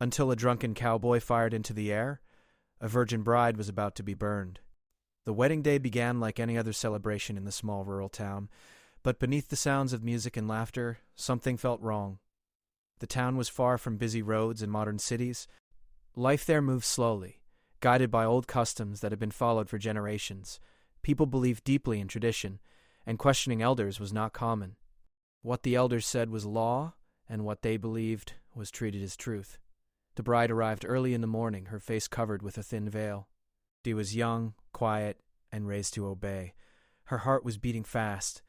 Until a drunken cowboy fired into the air, a virgin bride was about to be burned. The wedding day began like any other celebration in the small rural town, but beneath the sounds of music and laughter, something felt wrong. The town was far from busy roads and modern cities. Life there moved slowly, guided by old customs that had been followed for generations. People believed deeply in tradition, and questioning elders was not common. What the elders said was law, and what they believed was treated as truth. The bride arrived early in the morning, her face covered with a thin veil. She was young, quiet, and raised to obey. Her heart was beating fast,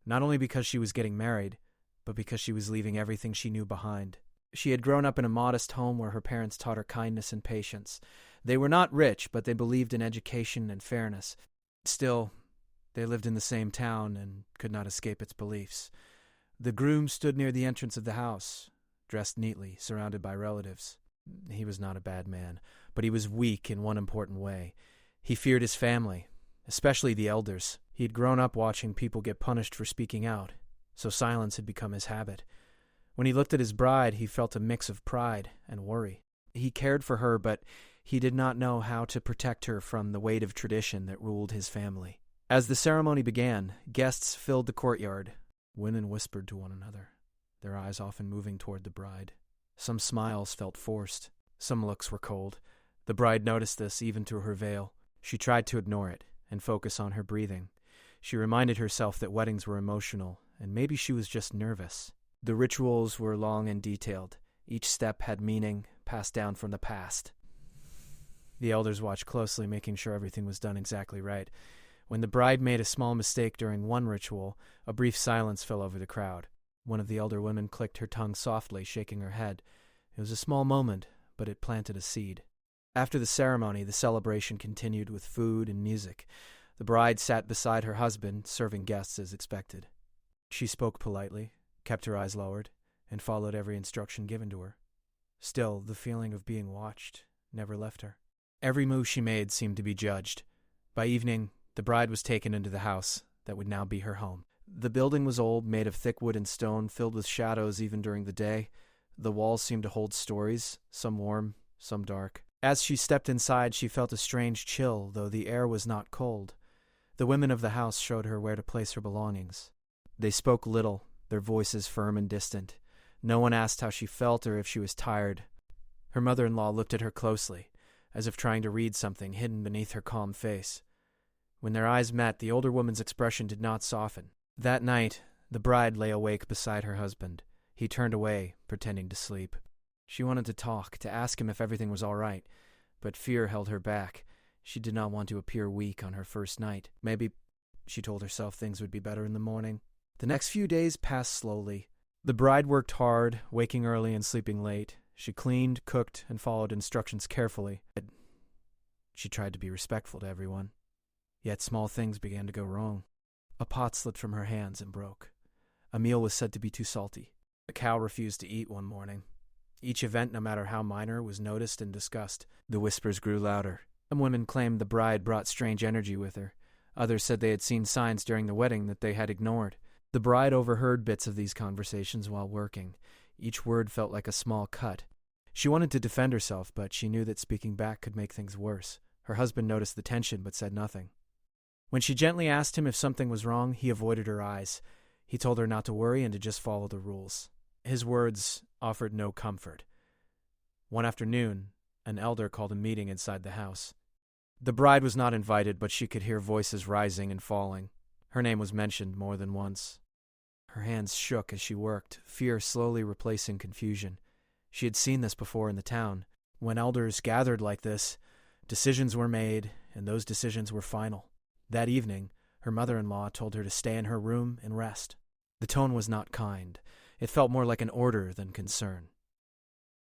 not only because she was getting married, but because she was leaving everything she knew behind. She had grown up in a modest home where her parents taught her kindness and patience. They were not rich, but they believed in education and fairness. Still, they lived in the same town and could not escape its beliefs. The groom stood near the entrance of the house, dressed neatly, surrounded by relatives. He was not a bad man, but he was weak in one important way. He feared his family, especially the elders. He had grown up watching people get punished for speaking out, so silence had become his habit. When he looked at his bride, he felt a mix of pride and worry. He cared for her, but he did not know how to protect her from the weight of tradition that ruled his family. As the ceremony began, guests filled the courtyard. Women whispered to one another, their eyes often moving toward the bride. Some smiles felt forced. Some looks were cold. The bride noticed this even through her veil. She tried to ignore it and focus on her breathing. She reminded herself that weddings were emotional, and maybe she was just nervous. The rituals were long and detailed. Each step had meaning, passed down from the past. The elders watched closely, making sure everything was done exactly right. When the bride made a small mistake during one ritual, a brief silence fell over the crowd. One of the elder women clicked her tongue softly, shaking her head. It was a small moment, but it planted a seed. After the ceremony, the celebration continued with food and music. The bride sat beside her husband, serving guests as expected. She spoke politely, kept her eyes lowered, and followed every instruction given to her. Still, the feeling of being watched never left her. Every move she made seemed to be judged. By evening, the bride was taken into the house that would now be her home. The building was old, made of thick wood and stone, filled with shadows even during the day. The walls seemed to hold stories, some warm, some dark. As she stepped inside, she felt a strange chill, though the air was not cold. The women of the house showed her where to place her belongings. They spoke little, their voices firm and distant. No one asked how she felt or if she was tired. Her mother-in-law looked at her closely, as if trying to read something hidden beneath her calm face. When their eyes met, the older woman's expression did not soften. That night, the bride lay awake beside her husband. He turned away, pretending to sleep. She wanted to talk, to ask him if everything was all right, but fear held her back. She did not want to appear weak on her first night. Maybe, she told herself, things would be better in the morning. The next few days passed slowly. The bride worked hard, waking early and sleeping late. She cleaned, cooked, and followed instructions carefully. She tried to be respectful to everyone. Yet small things began to go wrong. A pot slipped from her hands and broke. A meal was said to be too salty. A cow refused to eat one morning. Each event, no matter how minor, was noticed and discussed. The whispers grew louder. Some women claimed the bride brought strange energy with her. Others said they had seen signs during the wedding that they had ignored. The bride overheard bits of these conversations while working. Each word felt like a small cut. She wanted to defend herself, but she knew that speaking back could make things worse. Her husband noticed the tension but said nothing. When she gently asked him if something was wrong, he avoided her eyes. He told her not to worry and to just follow the rules. His words offered no comfort. One afternoon, an elder called a meeting inside the house. The bride was not invited, but she could hear voices rising and falling. Her name was mentioned more than once. Her hands shook as she worked, fear slowly replacing confusion. She had seen this before in the town. When elders gathered like this, decisions were made, and those decisions were final. That evening, her mother-in-law told her to stay in her room and rest. The tone was not kind. It felt more like an order than concern.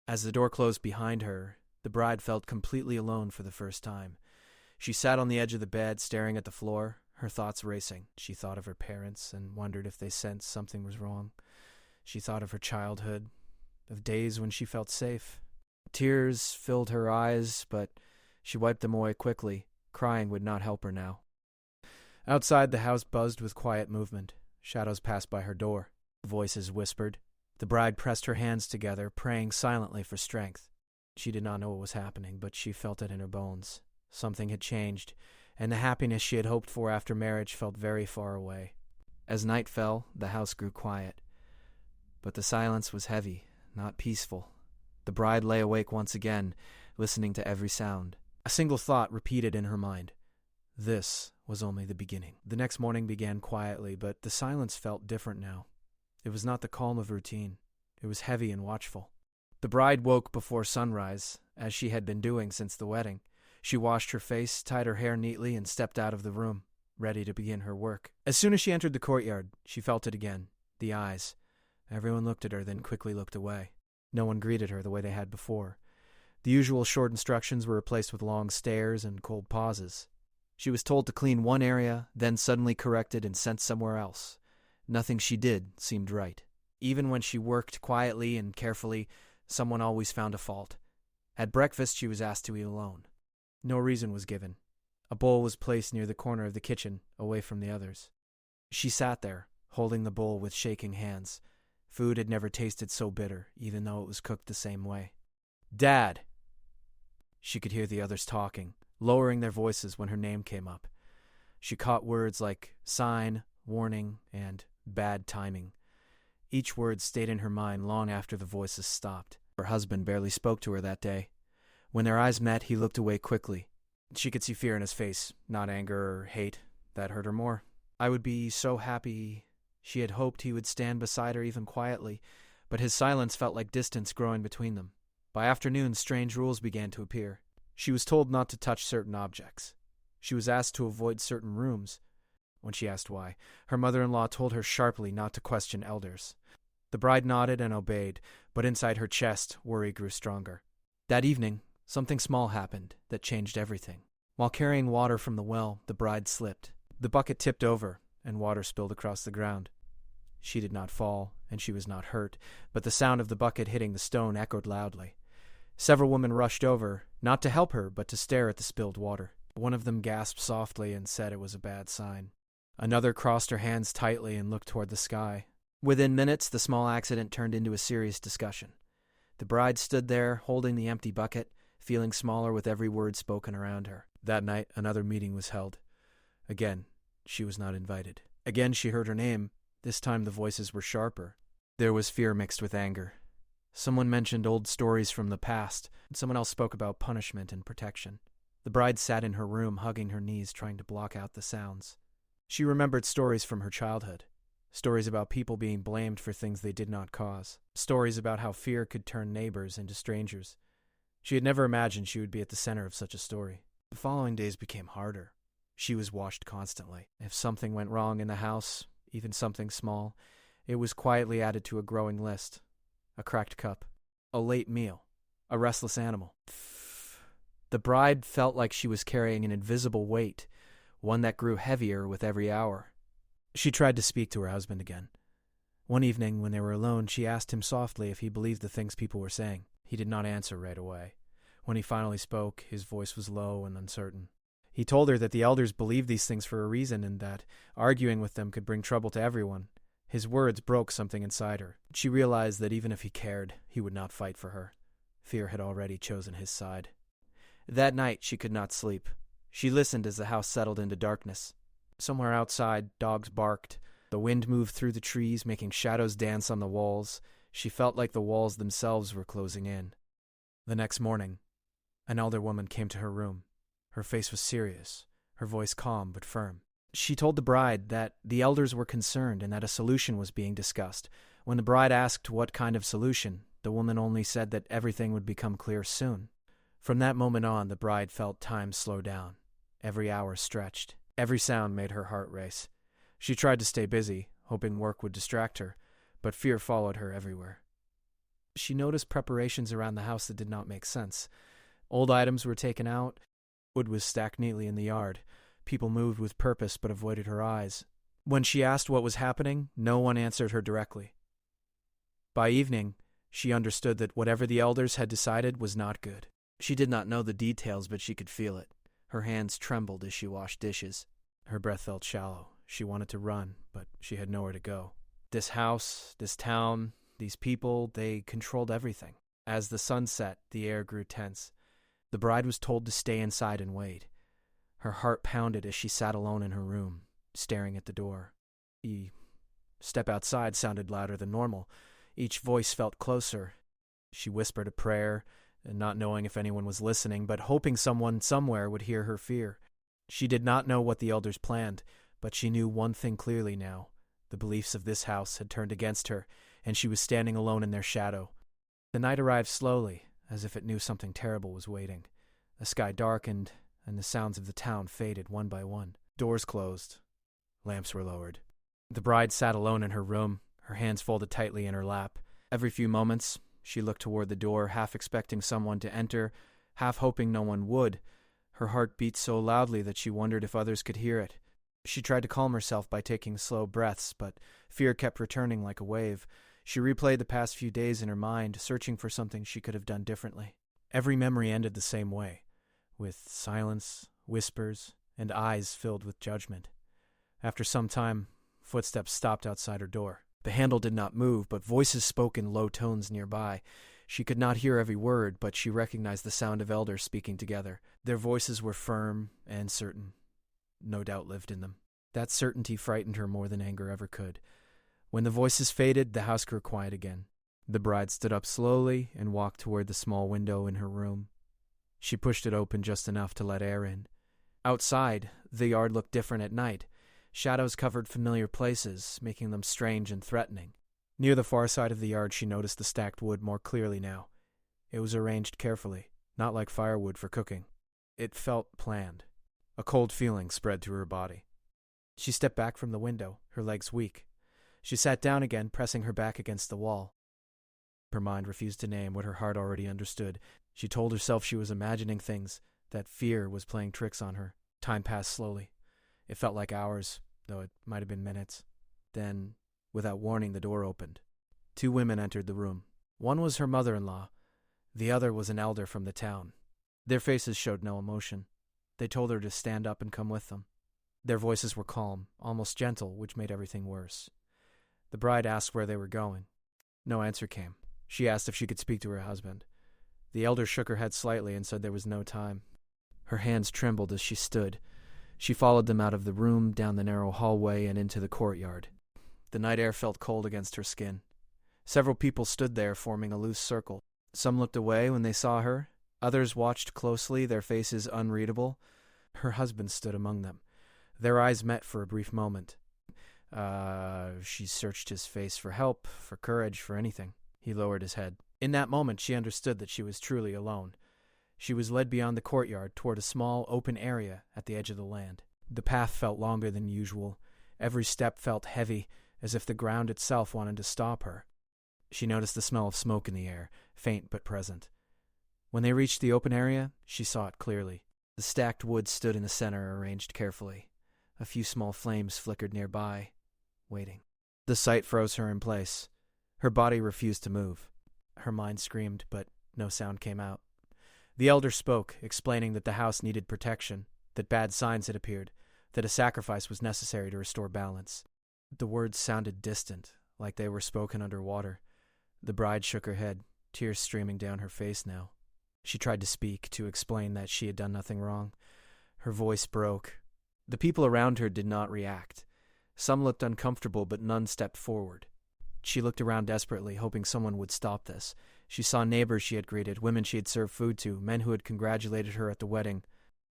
As the door closed behind her, the bride felt completely alone for the first time. She sat on the edge of the bed, staring at the floor, her thoughts racing. She thought of her parents and wondered if they sensed something was wrong. She thought of her childhood, of days when she felt safe. Tears filled her eyes, but she wiped them away quickly. Crying would not help her now. Outside, the house buzzed with quiet movement. Shadows passed by her door. Voices whispered. The bride pressed her hands together, praying silently for strength. She did not know what was happening, but she felt it in her bones. Something had changed, and the happiness she had hoped for after marriage felt very far away. As night fell, the house grew quiet. But the silence was heavy, not peaceful. The bride lay awake once again, listening to every sound. A single thought repeated in her mind. This was only the beginning. The next morning began quietly, but the silence felt different now. It was not the calm of routine. It was heavy and watchful. The bride woke before sunrise, as she had been doing since the wedding. She washed her face, tied her hair neatly, and stepped out of the room, ready to begin her work. As soon as she entered the courtyard, she felt it again. The eyes. Everyone looked at her, then quickly looked away. No one greeted her the way they had before. The usual short instructions were replaced with long stares and cold pauses. She was told to clean one area, then suddenly corrected and sent somewhere else. Nothing she did seemed right. Even when she worked quietly and carefully, someone always found a fault. At breakfast, she was asked to eat alone. No reason was given. A bowl was placed near the corner of the kitchen, away from the others. She sat there, holding the bowl with shaking hands. Food had never tasted so bitter, even though it was cooked the same way. "Dad!" She could hear the others talking, lowering their voices when her name came up. She caught words like sign, warning, and bad timing. Each word stayed in her mind long after the voices stopped. Her husband barely spoke to her that day. When their eyes met, he looked away quickly. She could see fear in his face, not anger or hate. That hurt her more. I would be so happy. She had hoped he would stand beside her even quietly, but his silence felt like distance growing between them. By afternoon, strange rules began to appear. She was told not to touch certain objects. She was asked to avoid certain rooms. When she asked why, her mother-in-law told her sharply not to question elders. The bride nodded and obeyed, but inside her chest, worry grew stronger. That evening, something small happened that changed everything. While carrying water from the well, the bride slipped. The bucket tipped over, and water spilled across the ground. She did not fall, and she was not hurt, but the sound of the bucket hitting the stone echoed loudly. Several women rushed over, not to help her, but to stare at the spilled water. One of them gasped softly and said it was a bad sign. Another crossed her hands tightly and looked toward the sky. Within minutes, the small accident turned into a serious discussion. The bride stood there, holding the empty bucket, feeling smaller with every word spoken around her. That night, another meeting was held. Again, she was not invited. Again, she heard her name. This time, the voices were sharper. There was fear mixed with anger. Someone mentioned old stories from the past, and someone else spoke about punishment and protection. The bride sat in her room, hugging her knees, trying to block out the sounds. She remembered stories from her childhood. Stories about people being blamed for things they did not cause. Stories about how fear could turn neighbors into strangers. She had never imagined she would be at the center of such a story. The following days became harder. She was watched constantly. If something went wrong in the house, even something small, it was quietly added to a growing list. A cracked cup, a late meal, a restless animal. The bride felt like she was carrying an invisible weight, one that grew heavier with every hour. She tried to speak to her husband again. One evening, when they were alone, she asked him softly if he believed the things people were saying. He did not answer right away. When he finally spoke, his voice was low and uncertain. He told her that the elders believed these things for a reason and that arguing with them could bring trouble to everyone. His words broke something inside her. She realized that even if he cared, he would not fight for her. Fear had already chosen his side. That night, she could not sleep. She listened as the house settled into darkness. Somewhere outside, dogs barked. The wind moved through the trees, making shadows dance on the walls. She felt like the walls themselves were closing in. The next morning, an elder woman came to her room. Her face was serious, her voice calm but firm. She told the bride that the elders were concerned and that a solution was being discussed. When the bride asked what kind of solution, the woman only said that everything would become clear soon. From that moment on, the bride felt time slow down. Every hour stretched. Every sound made her heart race. She tried to stay busy, hoping work would distract her, but fear followed her everywhere. She noticed preparations around the house that did not make sense. Old items were taken out. Wood was stacked neatly in the yard. People moved with purpose but avoided her eyes. When she asked what was happening, no one answered her directly. By evening, she understood that whatever the elders had decided was not good. She did not know the details, but she could feel it. Her hands trembled as she washed dishes. Her breath felt shallow. She wanted to run, but she had nowhere to go. This house, this town, these people, they controlled everything. As the sun set, the air grew tense. The bride was told to stay inside and wait. Her heart pounded as she sat alone in her room, staring at the door. The step outside sounded louder than normal. Each voice felt closer. She whispered a prayer, not knowing if anyone was listening, but hoping someone somewhere would hear her fear. She did not know what the elders planned, but she knew one thing clearly now. The beliefs of this house had turned against her, and she was standing alone in their shadow. The night arrived slowly, as if it knew something terrible was waiting. The sky darkened, and the sounds of the town faded one by one. Doors closed. Lamps were lowered. The bride sat alone in her room, her hands folded tightly in her lap. Every few moments, she looked toward the door, half expecting someone to enter, half hoping no one would. Her heart beat so loudly that she wondered if others could hear it. She tried to calm herself by taking slow breaths, but fear kept returning like a wave. She replayed the past few days in her mind, searching for something she could have done differently. Every memory ended the same way, with silence, whispers, and eyes filled with judgment. After some time, footsteps stopped outside her door. The handle did not move, but voices spoke in low tones nearby. She could not hear every word, but she recognized the sound of elders speaking together. Their voices were firm and certain. No doubt lived in them. That certainty frightened her more than anger ever could. When the voices faded, the house grew quiet again. The bride stood up slowly and walked toward the small window in her room. She pushed it open just enough to let air in. Outside, the yard looked different at night. Shadows covered familiar places, making them strange and threatening. Near the far side of the yard, she noticed the stacked wood more clearly now. It was arranged carefully, not like firewood for cooking. It felt planned. A cold feeling spread through her body. She stepped back from the window, her legs weak. She sat down again, pressing her back against the wall. Her mind refused to name what her heart already understood. She told herself she was imagining things, that fear was playing tricks on her. Time passed slowly. It felt like hours, though it might have been minutes. Then, without warning, the door opened. 2 women entered the room. One was her mother-in-law. The other was an elder from the town. Their faces showed no emotion. They told her to stand up and come with them. Their voices were calm, almost gentle, which made everything worse. The bride asked where they were going. No answer came. She asked if she could speak to her husband. The elder shook her head slightly and said there was no time. Her hands trembled as she stood. She followed them out of the room, down the narrow hallway, and into the courtyard. The night air felt cold against her skin. Several people stood there, forming a loose circle. Some looked away when they saw her. Others watched closely, their faces unreadable. Her husband stood among them. Their eyes met for a brief moment. She searched his face for help, for courage, for anything. He lowered his head. In that moment, she understood that she was truly alone. She was led beyond the courtyard toward a small, open area at the edge of the land. The path felt longer than usual. Every step felt heavy, as if the ground itself wanted to stop her. She noticed the smell of smoke in the air, faint but present. When they reached the open area, she saw it clearly. The stacked wood stood in the center, arranged carefully. A few small flames flickered nearby, waiting. The sight froze her in place. Her body refused to move. Her mind screamed, but no sound came out. The elder spoke, explaining that the house needed protection, that bad signs had appeared, that a sacrifice was necessary to restore balance. The words sounded distant, like they were spoken underwater. The bride shook her head, tears streaming down her face now. She tried to speak, to explain that she had done nothing wrong. Her voice broke. The people around her did not react. Some looked uncomfortable, but none stepped forward. She looked around desperately, hoping someone would stop this. She saw neighbors she had greeted, women she had served food to, men who had congratulated her at the wedding.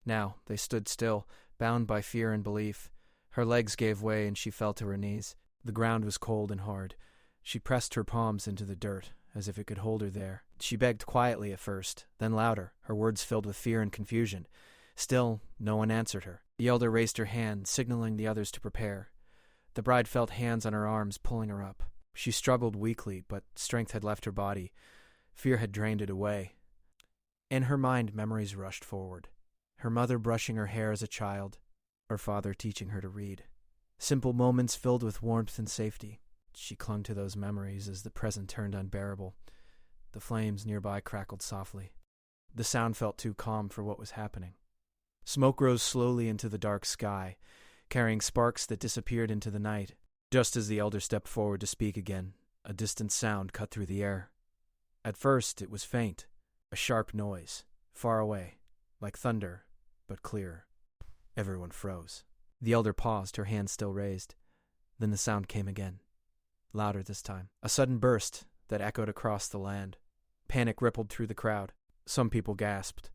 Now, they stood still, bound by fear and belief. Her legs gave way, and she fell to her knees. The ground was cold and hard. She pressed her palms into the dirt, as if it could hold her there. She begged quietly at first, then louder, her words filled with fear and confusion. Still, no one answered her. The elder raised her hand, signaling the others to prepare. The bride felt hands on her arms pulling her up. She struggled weakly, but strength had left her body. Fear had drained it away. In her mind, memories rushed forward. Her mother brushing her hair as a child, her father teaching her to read. Simple moments filled with warmth and safety. She clung to those memories as the present turned unbearable. The flames nearby crackled softly. The sound felt too calm for what was happening. Smoke rose slowly into the dark sky, carrying sparks that disappeared into the night. Just as the elder stepped forward to speak again, a distant sound cut through the air. At first, it was faint, a sharp noise, far away, like thunder, but clearer. Everyone froze. The elder paused, her hand still raised. Then the sound came again, louder this time. A sudden burst that echoed across the land. Panic rippled through the crowd. Some people gasped.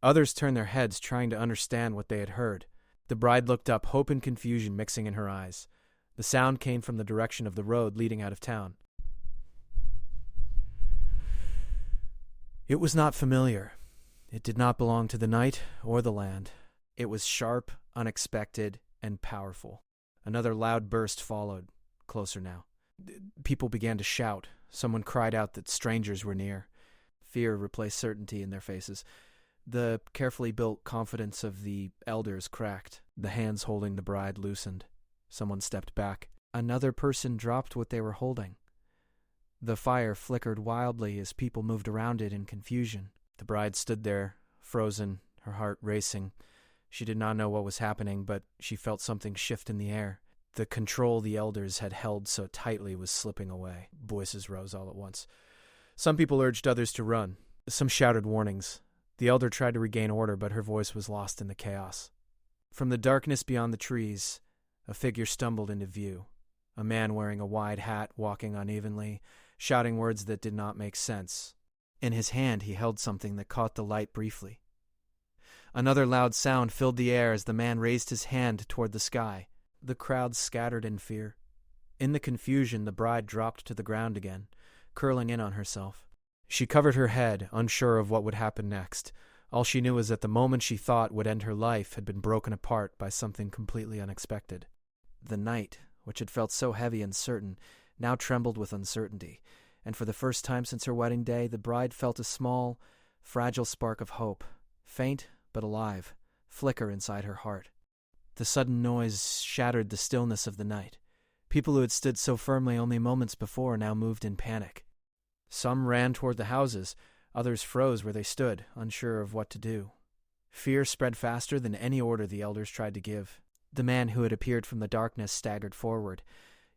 Others turned their heads, trying to understand what they had heard. The bride looked up, hope and confusion mixing in her eyes. The sound came from the direction of the road leading out of town. It was not familiar. It did not belong to the night or the land. It was sharp, unexpected, and powerful. Another loud burst followed, closer now. People began to shout. Someone cried out that strangers were near. Fear replaced certainty in their faces. The carefully built confidence of the elders cracked. The hands holding the bride loosened. Someone stepped back. Another person dropped what they were holding. The fire flickered wildly as people moved around it in confusion. The bride stood there, frozen, her heart racing. She did not know what was happening, but she felt something shift in the air. The control the elders had held so tightly was slipping away. Voices rose all at once. Some people urged others to run. Some shouted warnings. The elder tried to regain order, but her voice was lost in the chaos. From the darkness beyond the trees, a figure stumbled into view. A man wearing a wide hat, walking unevenly, shouting words that did not make sense. In his hand he held something that caught the light briefly. Another loud sound filled the air as the man raised his hand toward the sky. The crowd scattered in fear. In the confusion, the bride dropped to the ground again, curling in on herself. She covered her head, unsure of what would happen next. All she knew was that the moment she thought would end her life had been broken apart by something completely unexpected. The night, which had felt so heavy and certain, now trembled with uncertainty, and for the first time since her wedding day, the bride felt a small, fragile spark of hope, faint but alive, flicker inside her heart. The sudden noise shattered the stillness of the night. People who had stood so firmly only moments before now moved in panic. Some ran toward the houses, others froze where they stood, unsure of what to do. Fear spread faster than any order the elders tried to give. The man who had appeared from the darkness staggered forward.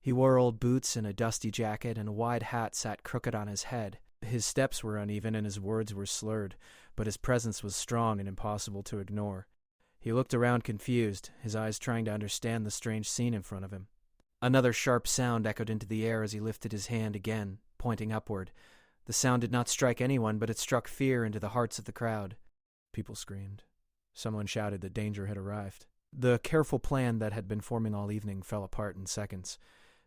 He wore old boots and a dusty jacket, and a wide hat sat crooked on his head. His steps were uneven and his words were slurred, but his presence was strong and impossible to ignore. He looked around confused, his eyes trying to understand the strange scene in front of him. Another sharp sound echoed into the air as he lifted his hand again, pointing upward. The sound did not strike anyone, but it struck fear into the hearts of the crowd. People screamed. Someone shouted that danger had arrived. The careful plan that had been forming all evening fell apart in seconds.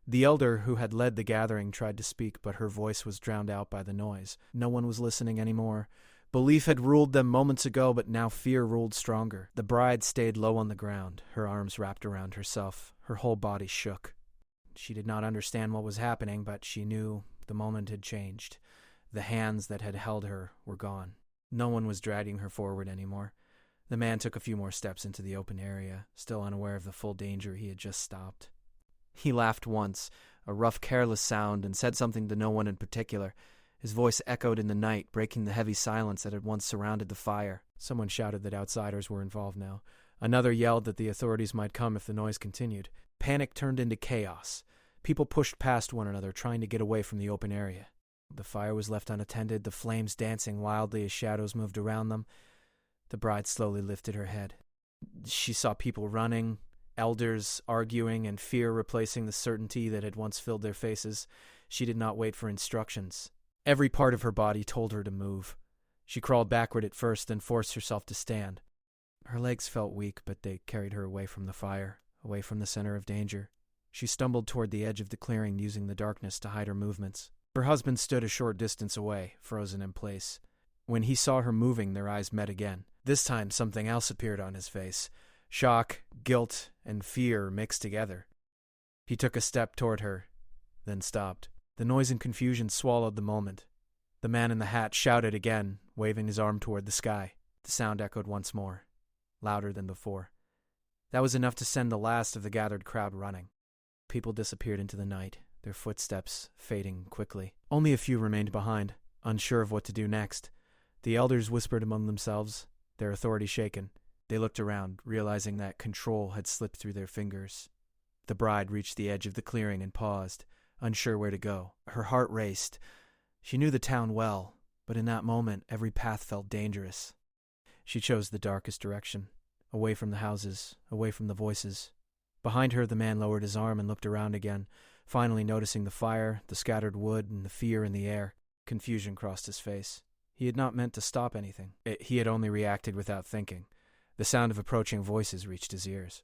The elder who had led the gathering tried to speak, but her voice was drowned out by the noise. No one was listening anymore. Belief had ruled them moments ago, but now fear ruled stronger. The bride stayed low on the ground, her arms wrapped around herself. Her whole body shook. She did not understand what was happening, but she knew the moment had changed. The hands that had held her were gone. No one was dragging her forward anymore. The man took a few more steps into the open area, still unaware of the full danger he had just stopped. He laughed once, a rough, careless sound, and said something to no one in particular. His voice echoed in the night, breaking the heavy silence that had once surrounded the fire. Someone shouted that outsiders were involved now. Another yelled that the authorities might come if the noise continued. Panic turned into chaos. People pushed past one another, trying to get away from the open area. The fire was left unattended, the flames dancing wildly as shadows moved around them. The bride slowly lifted her head. She saw people running, elders arguing, and fear replacing the certainty that had once filled their faces. She did not wait for instructions. Every part of her body told her to move. She crawled backward at first, then forced herself to stand. Her legs felt weak, but they carried her away from the fire, away from the center of danger. She stumbled toward the edge of the clearing, using the darkness to hide her movements. Her husband stood a short distance away, frozen in place. When he saw her moving, their eyes met again. This time, something else appeared on his face. Shock, guilt, and fear mixed together. He took a step toward her, then stopped. The noise and confusion swallowed the moment. The man in the hat shouted again, waving his arm toward the sky. The sound echoed once more, louder than before. That was enough to send the last of the gathered crowd running. People disappeared into the night, their footsteps fading quickly. Only a few remained behind, unsure of what to do next. The elders whispered among themselves, their authority shaken. They looked around, realizing that control had slipped through their fingers. The bride reached the edge of the clearing and paused, unsure where to go. Her heart raced. She knew the town well, but in that moment every path felt dangerous. She chose the darkest direction, away from the houses, away from the voices. Behind her, the man lowered his arm and looked around again, finally noticing the fire, the scattered wood, and the fear in the air. Confusion crossed his face. He had not meant to stop anything. He had only reacted without thinking. The sound of approaching voices reached his ears.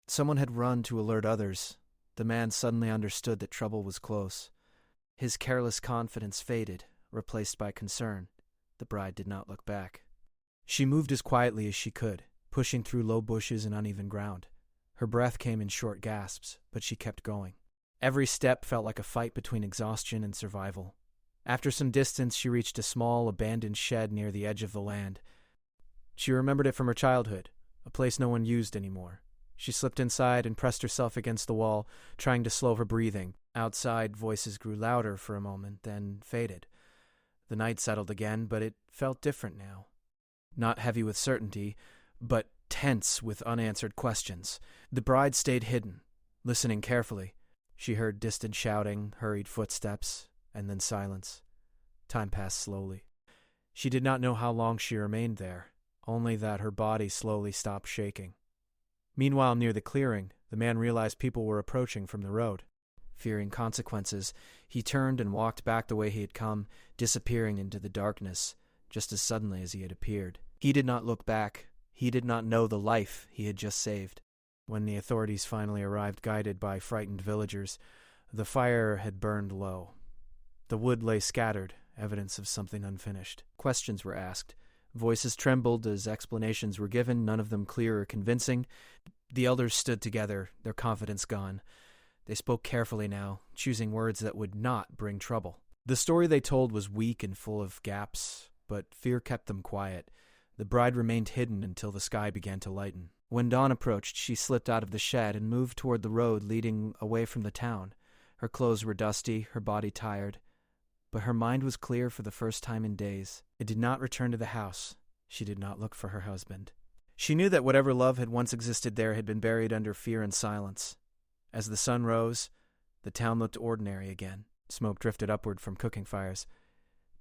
Someone had run to alert others. The man suddenly understood that trouble was close. His careless confidence faded, replaced by concern. The bride did not look back. She moved as quietly as she could, pushing through low bushes and uneven ground. Her breath came in short gasps, but she kept going. Every step felt like a fight between exhaustion and survival. After some distance, she reached a small, abandoned shed near the edge of the land. She remembered it from her childhood, a place no one used anymore. She slipped inside and pressed herself against the wall, trying to slow her breathing. Outside, voices grew louder for a moment, then faded. The night settled again, but it felt different now. Not heavy with certainty, but tense with unanswered questions. The bride stayed hidden, listening carefully. She heard distant shouting, hurried footsteps, and then silence. Time passed slowly. She did not know how long she remained there, only that her body slowly stopped shaking. Meanwhile, near the clearing, the man realized people were approaching from the road. Fearing consequences, he turned and walked back the way he had come, disappearing into the darkness, just as suddenly as he had appeared. He did not look back. He did not know the life he had just saved. When the authorities finally arrived, guided by frightened villagers, the fire had burned low. The wood lay scattered, evidence of something unfinished. Questions were asked. Voices trembled as explanations were given, none of them clear or convincing. The elders stood together, their confidence gone. They spoke carefully now, choosing words that would not bring trouble. The story they told was weak and full of gaps, but fear kept them quiet. The bride remained hidden until the sky began to lighten. When dawn approached, she slipped out of the shed and moved toward the road leading away from the town. Her clothes were dusty, her body tired, but her mind was clear for the first time in days. It did not return to the house. She did not look for her husband. She knew that whatever love had once existed there had been buried under fear and silence. As the sun rose, the town looked ordinary again. Smoke drifted upward from cooking fires.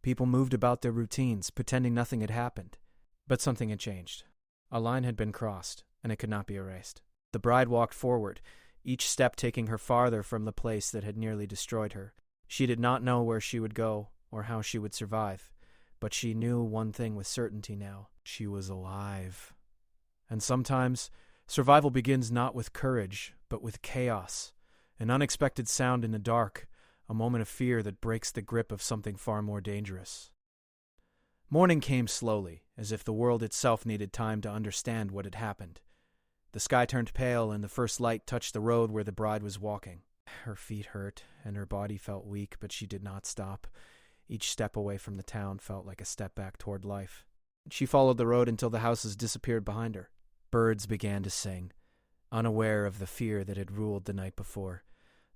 People moved about their routines, pretending nothing had happened. But something had changed. A line had been crossed, and it could not be erased. The bride walked forward, each step taking her farther from the place that had nearly destroyed her. She did not know where she would go or how she would survive, but she knew one thing with certainty now. She was alive. And sometimes, survival begins not with courage, but with chaos, an unexpected sound in the dark, a moment of fear that breaks the grip of something far more dangerous. Morning came slowly, as if the world itself needed time to understand what had happened. The sky turned pale, and the first light touched the road where the bride was walking. Her feet hurt, and her body felt weak, but she did not stop. Each step away from the town felt like a step back toward life. She followed the road until the houses disappeared behind her. Birds began to sing, unaware of the fear that had ruled the night before.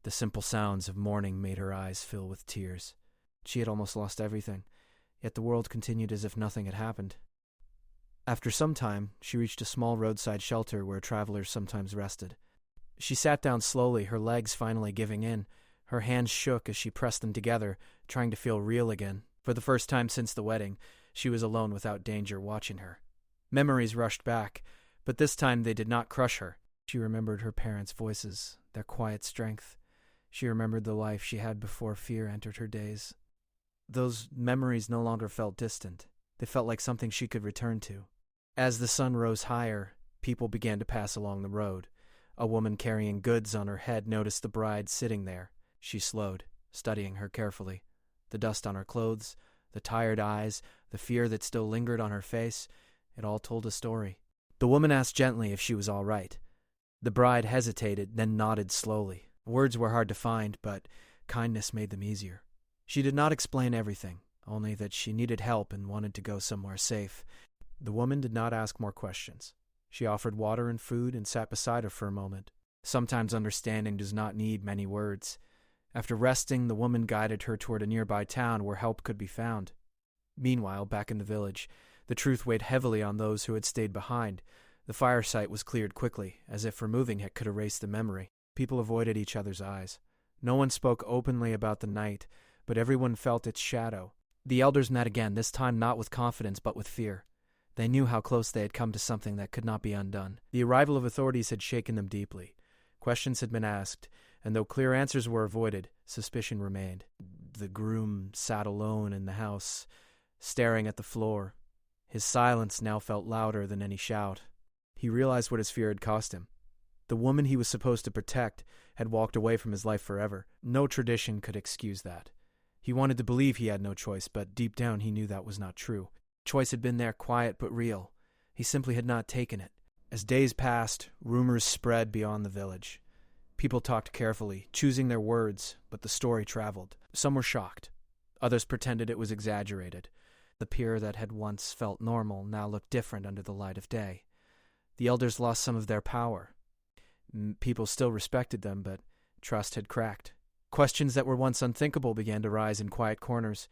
The simple sounds of morning made her eyes fill with tears. She had almost lost everything, yet the world continued as if nothing had happened. After some time, she reached a small roadside shelter where travelers sometimes rested. She sat down slowly, her legs finally giving in. Her hands shook as she pressed them together, trying to feel real again. For the first time since the wedding, she was alone without danger watching her. Memories rushed back, but this time they did not crush her. She remembered her parents' voices, their quiet strength. She remembered the life she had before fear entered her days. Those memories no longer felt distant. They felt like something she could return to. As the sun rose higher, people began to pass along the road. A woman carrying goods on her head noticed the bride sitting there. She slowed, studying her carefully. The dust on her clothes, the tired eyes, the fear that still lingered on her face, it all told a story. The woman asked gently if she was all right. The bride hesitated, then nodded slowly. Words were hard to find, but kindness made them easier. She did not explain everything, only that she needed help and wanted to go somewhere safe. The woman did not ask more questions. She offered water and food and sat beside her for a moment. Sometimes understanding does not need many words. After resting, the woman guided her toward a nearby town where help could be found. Meanwhile, back in the village, the truth weighed heavily on those who had stayed behind. The fire site was cleared quickly, as if removing it could erase the memory. People avoided each other's eyes. No one spoke openly about the night, but everyone felt its shadow. The elders met again, this time not with confidence but with fear. They knew how close they had come to something that could not be undone. The arrival of authorities had shaken them deeply. Questions had been asked, and though clear answers were avoided, suspicion remained. The groom sat alone in the house, staring at the floor. His silence now felt louder than any shout. He realized what his fear had cost him. The woman he was supposed to protect had walked away from his life forever. No tradition could excuse that. He wanted to believe he had no choice, but deep down he knew that was not true. Choice had been there, quiet but real. He simply had not taken it. As days passed, rumors spread beyond the village. People talked carefully, choosing their words, but the story traveled. Some were shocked. Others pretended it was exaggerated. The pier that had once felt normal now looked different under the light of day. The elders lost some of their power. People still respected them, but trust had cracked. Questions that were once unthinkable began to rise in quiet corners.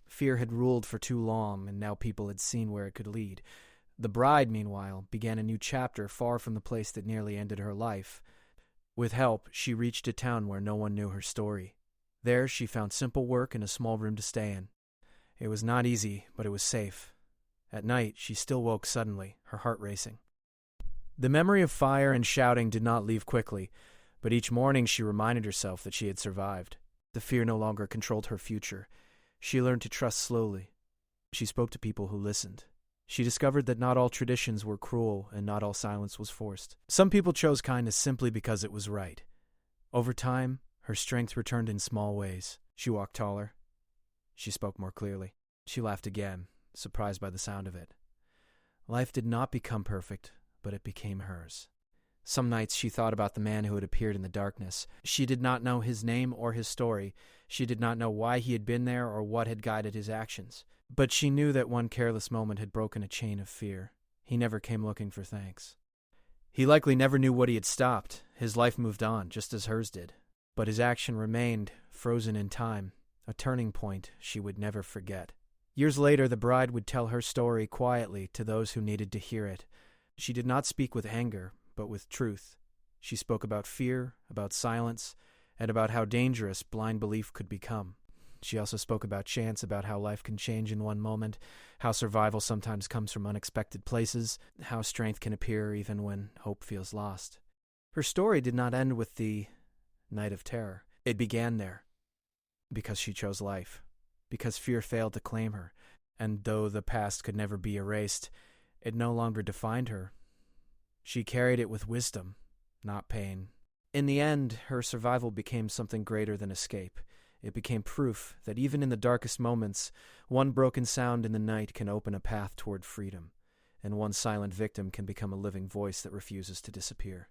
Fear had ruled for too long, and now people had seen where it could lead. The bride, meanwhile, began a new chapter far from the place that nearly ended her life. With help, she reached a town where no one knew her story. There, she found simple work and a small room to stay in. It was not easy, but it was safe. At night, she still woke suddenly, her heart racing. The memory of fire and shouting did not leave quickly, but each morning she reminded herself that she had survived. The fear no longer controlled her future. She learned to trust slowly. She spoke to people who listened. She discovered that not all traditions were cruel and not all silence was forced. Some people chose kindness simply because it was right. Over time, her strength returned in small ways. She walked taller. She spoke more clearly. She laughed again, surprised by the sound of it. Life did not become perfect, but it became hers. Some nights she thought about the man who had appeared in the darkness. She did not know his name or his story. She did not know why he had been there or what had guided his actions. But she knew that one careless moment had broken a chain of fear. He never came looking for thanks. He likely never knew what he had stopped. His life moved on, just as hers did. But his action remained, frozen in time, a turning point she would never forget. Years later, the bride would tell her story quietly to those who needed to hear it. She did not speak with anger, but with truth. She spoke about fear, about silence, and about how dangerous blind belief could become. She also spoke about chance, about how life can change in one moment, how survival sometimes comes from unexpected places, how strength can appear even when hope feels lost. Her story did not end with the night of terror. It began there, because she chose life, because fear failed to claim her, and though the past could never be erased, it no longer defined her. She carried it with wisdom, not pain. In the end, her survival became something greater than escape. It became proof that even in the darkest moments, one broken sound in the night can open a path toward freedom, and one silent victim can become a living voice that refuses to disappear.